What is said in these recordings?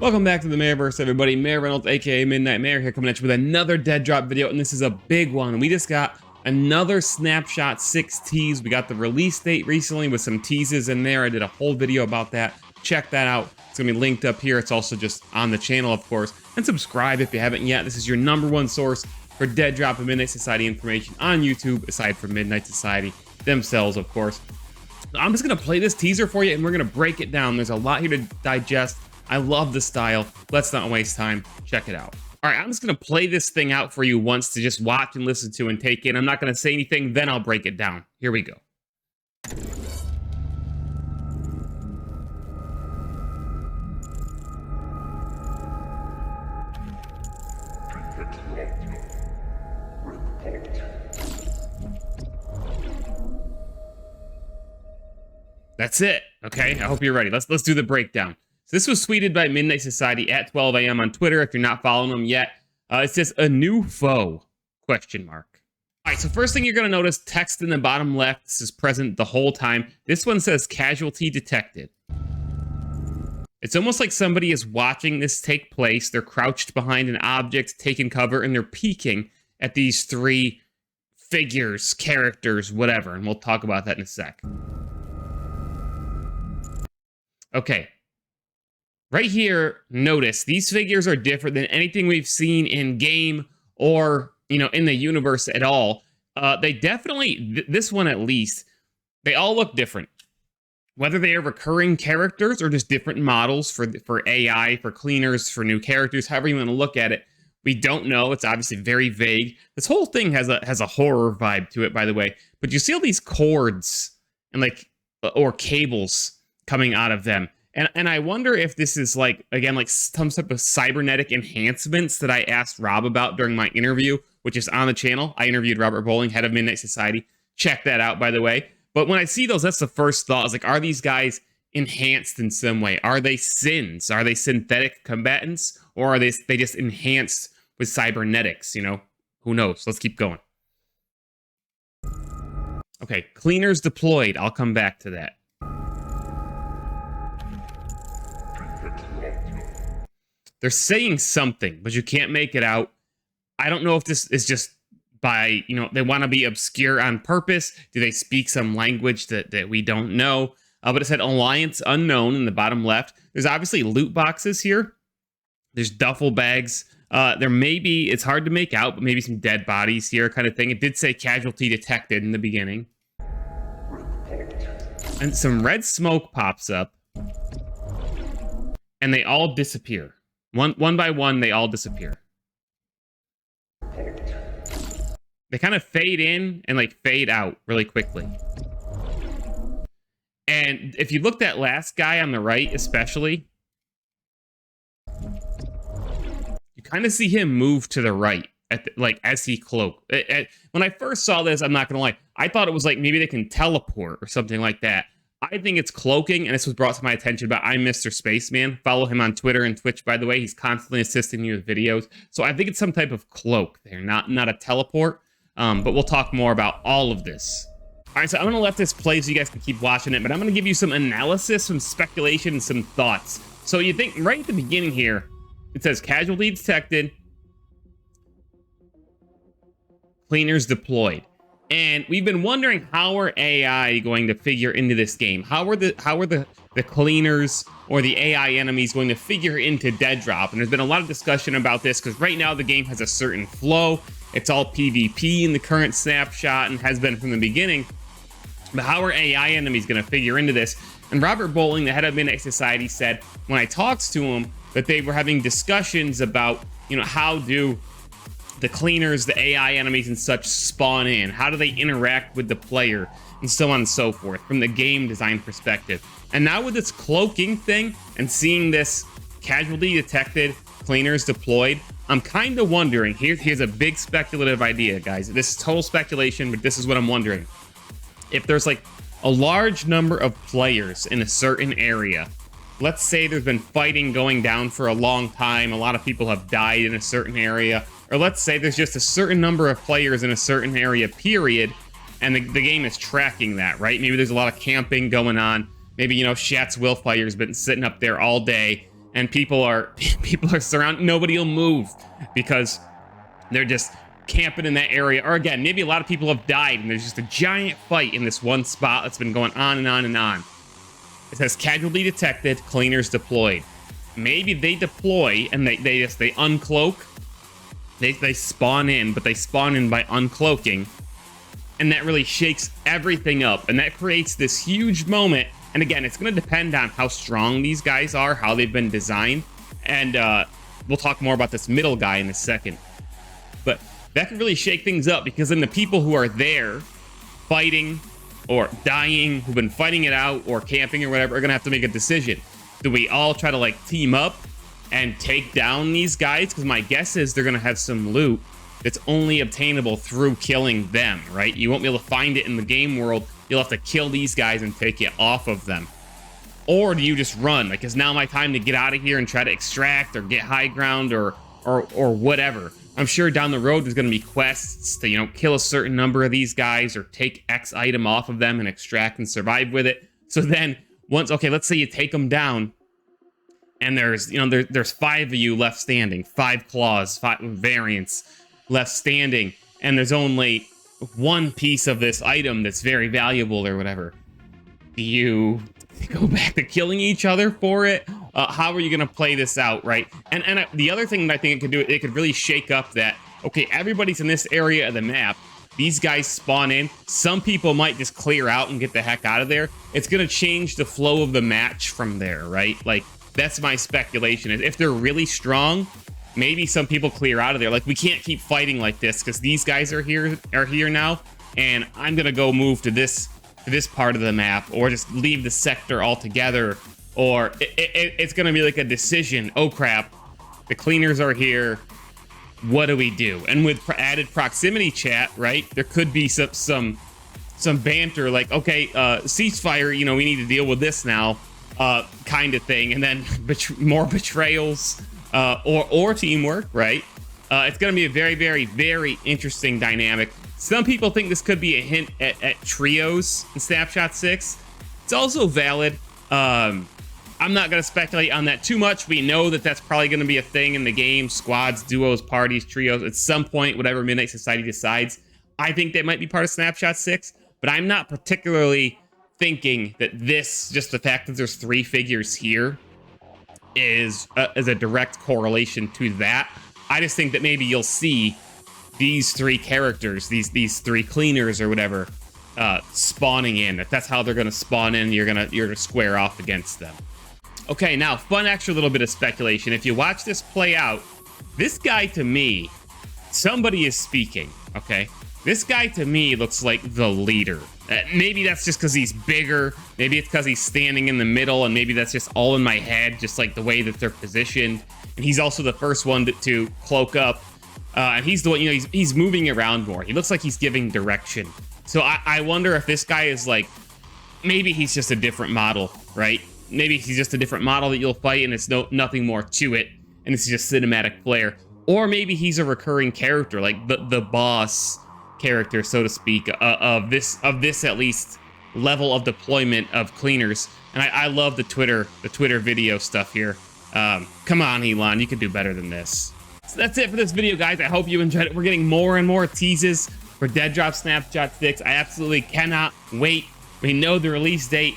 Welcome back to the Mayorverse, everybody. Mayor Reynolds, aka Midnight Mayor, here coming at you with another dead drop video, and this is a big one. We just got another Snapshot 6 tease. We got the release date recently with some teases in there. I did a whole video about that. Check that out. It's gonna be linked up here. It's also just on the channel, of course. And subscribe if you haven't yet. This is your #1 source for dead drop and Midnight Society information on YouTube, aside from Midnight Society themselves, of course. I'm just gonna play this teaser for you, and we're gonna break it down. There's a lot here to digest. I love the style. Let's not waste time. Check it out. All right, I'm just gonna play this thing out for you once to just watch and listen to and take in. I'm not gonna say anything, then I'll break it down. Here we go. That's it. Okay, I hope you're ready. Let's do the breakdown. So this was tweeted by Midnight Society at 12 a.m. on Twitter. If you're not following them yet, it says a new foe? Question mark. All right, so first thing you're gonna notice, text in the bottom left. This is present the whole time. This one says casualty detected. It's almost like somebody is watching this take place. They're crouched behind an object, taking cover, and they're peeking at these three figures, characters, whatever. And we'll talk about that in a sec. Okay. Right here, notice these figures are different than anything we've seen in game or, in the universe at all. They definitely, this one at least, they all look different. Whether they are recurring characters or just different models for AI, for cleaners, for new characters, however you want to look at it, we don't know. It's obviously very vague. This whole thing has a horror vibe to it, by the way. But you see all these cords and or cables coming out of them. And I wonder if this is like some type of cybernetic enhancements that I asked Rob about during my interview, which is on the channel. I interviewed Robert Bowling, head of Midnight Society. Check that out, by the way. But when I see those, that's the first thought. Is like, are these guys enhanced in some way? Are they sins? Are they synthetic combatants? Or are they just enhanced with cybernetics? Who knows? Let's keep going. Okay, cleaners deployed. I'll come back to that. They're saying something, but you can't make it out. I don't know if this is just by, they want to be obscure on purpose. Do they speak some language that we don't know? But it said Alliance Unknown in the bottom left. There's obviously loot boxes here. There's duffel bags. There may be, it's hard to make out, but maybe some dead bodies here kind of thing. It did say casualty detected in the beginning. And some red smoke pops up. And they all disappear. One by one, they all disappear. They kind of fade in and fade out really quickly. And if you look at that last guy on the right, especially, you kind of see him move to the right as he cloaked. When I first saw this, I'm not gonna lie, I thought it was maybe they can teleport or something like that. I think it's cloaking, and this was brought to my attention by I'm Mr. Spaceman. Follow him on Twitter and Twitch, by the way. He's constantly assisting me with videos. So I think it's some type of cloak there, not a teleport. But we'll talk more about all of this. All right, so I'm going to let this play so you guys can keep watching it, but I'm going to give you some analysis, some speculation, and some thoughts. So you think right at the beginning here, it says casualty detected, cleaners deployed. And we've been wondering, how are AI going to figure into this game? How are the cleaners or the AI enemies going to figure into dead drop? And there's been a lot of discussion about this because right now the game has a certain flow. It's all PvP in the current snapshot and has been from the beginning. But how are AI enemies going to figure into this? And Robert Bowling, the head of Midnight Society, said when I talked to him that they were having discussions about, how do the cleaners, the AI enemies and such spawn in? How do they interact with the player? And so on and so forth from the game design perspective. And now with this cloaking thing and seeing this casualty detected, cleaners deployed, I'm kind of wondering, here's a big speculative idea, guys. This is total speculation, but this is what I'm wondering. If there's a large number of players in a certain area, let's say there's been fighting going down for a long time, a lot of people have died in a certain area, or let's say there's just a certain number of players in a certain area, period, and the game is tracking that, right? Maybe there's a lot of camping going on. Maybe, Shat's Willfire's been sitting up there all day, and people are surrounded. Nobody will move because they're just camping in that area. Or again, maybe a lot of people have died and there's just a giant fight in this one spot that's been going on and on and on. It says casualty detected, cleaners deployed. Maybe they deploy and they uncloak. They spawn in, but they spawn in by uncloaking. And that really shakes everything up. And that creates this huge moment. And again, it's going to depend on how strong these guys are, how they've been designed. And we'll talk more about this middle guy in a second. But that can really shake things up, because then the people who are there fighting or dying, who've been fighting it out or camping or whatever, are going to have to make a decision. Do we all try to like team up and take down these guys? Because my guess is they're going to have some loot that's only obtainable through killing them, right? You won't be able to find it in the game world. You'll have to kill these guys and take it off of them. Or do you just run? Like, is now my time to get out of here and try to extract or get high ground or whatever? I'm sure down the road there's going to be quests to, you know, kill a certain number of these guys or take X item off of them and extract and survive with it. So then once, okay, let's say you take them down, and there's, you know, there's 5 of you left standing, 5 claws, 5 variants left standing, and there's only one piece of this item that's very valuable or whatever. Do you go back to killing each other for it? How are you going to play this out, right? And the other thing that I think it could do, it could really shake up that, okay, everybody's in this area of the map. These guys spawn in. Some people might just clear out and get the heck out of there. It's going to change the flow of the match from there, right? Like, that's my speculation. Is if they're really strong, maybe some people clear out of there. Like, we can't keep fighting like this because these guys are here now, and I'm going to go move to this part of the map, or just leave the sector altogether. Or it's going to be like a decision. Oh crap, the cleaners are here. What do we do? And with added proximity chat, right, there could be some banter, like, okay, ceasefire, you know, we need to deal with this now, kind of thing. And then more betrayals, or teamwork, right? It's going to be a very, very, very interesting dynamic. Some people think this could be a hint at trios in Snapshot 6. It's also valid. I'm not going to speculate on that too much. We know that that's probably going to be a thing in the game. Squads, duos, parties, trios. At some point, whatever Midnight Society decides, I think they might be part of Snapshot 6. But I'm not particularly thinking that this, just the fact that there's 3 figures here, is a direct correlation to that. I just think that maybe you'll see these 3 characters, these 3 cleaners or whatever, spawning in. If that's how they're going to spawn in, you're gonna square off against them. Okay, now fun extra little bit of speculation. If you watch this play out, this guy to me, somebody is speaking. Okay, this guy to me looks like the leader. Maybe that's just because he's bigger. Maybe it's because he's standing in the middle, and maybe that's just all in my head, just like the way that they're positioned. And he's also the first one to cloak up. And he's the one, you know, he's moving around more. He looks like he's giving direction. So I wonder if this guy is like, maybe he's just a different model, right? Maybe he's just a different model that you'll fight, and it's nothing more to it, and it's just cinematic flair. Or maybe he's a recurring character, like the boss character, so to speak, of this at least level of deployment of cleaners. And I love the Twitter video stuff here. Come on, Elon, you can do better than this. So that's it for this video, guys. I hope you enjoyed it. We're getting more and more teases for DEADROP Snapshot 6. I absolutely cannot wait. We know the release date.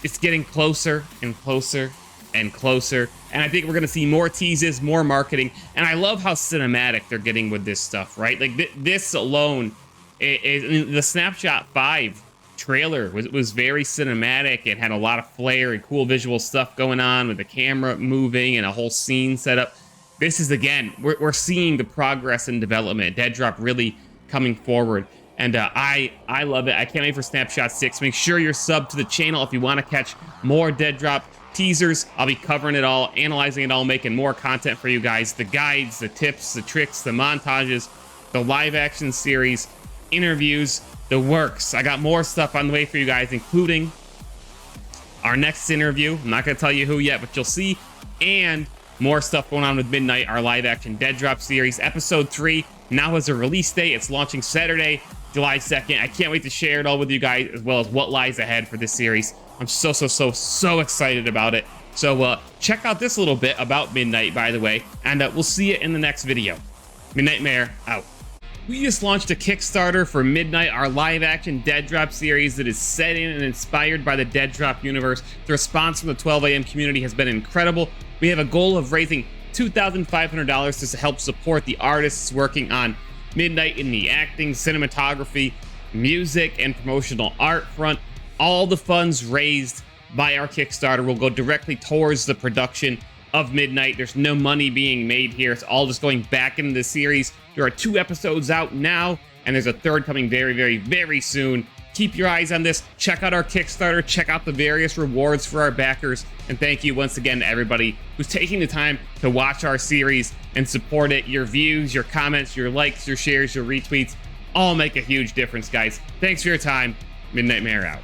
It's getting closer and closer and closer. And I think we're going to see more teases, more marketing. And I love how cinematic they're getting with this stuff, right? Like this alone, the Snapshot 5 trailer was very cinematic. It had a lot of flair and cool visual stuff going on with the camera moving and a whole scene set up. This is, again, we're seeing the progress and development. DEADROP really coming forward. And I love it. I can't wait for Snapshot 6. Make sure you're subbed to the channel if you want to catch more DEADROP teasers. I'll be covering it all, analyzing it all, making more content for you guys. The guides, the tips, the tricks, the montages, the live action series, interviews, the works. I got more stuff on the way for you guys, including our next interview. I'm not going to tell you who yet, but you'll see. And more stuff going on with Midnight, our live action DEADROP series. Episode 3 now has a release date. It's launching Saturday, July 2nd. I can't wait to share it all with you guys, as well as what lies ahead for this series. I'm so excited about it. So check out this little bit about Midnight, by the way, and we'll see you in the next video. Midnightmare out. We just launched a Kickstarter for Midnight, our live-action DEADROP series that is set in and inspired by the DEADROP universe. The response from the 12 AM community has been incredible. We have a goal of raising $2,500 to help support the artists working on Midnight in the acting, cinematography, music, and promotional art front. All the funds raised by our Kickstarter will go directly towards the production of Midnight. There's no money being made here. It's all just going back into the series. There are 2 episodes out now, and there's a 3rd coming very, very, very soon. Keep your eyes on this. Check out our Kickstarter. Check out the various rewards for our backers. And thank you once again to everybody who's taking the time to watch our series and support it. Your views, your comments, your likes, your shares, your retweets all make a huge difference, guys. Thanks for your time. Midnightmare out.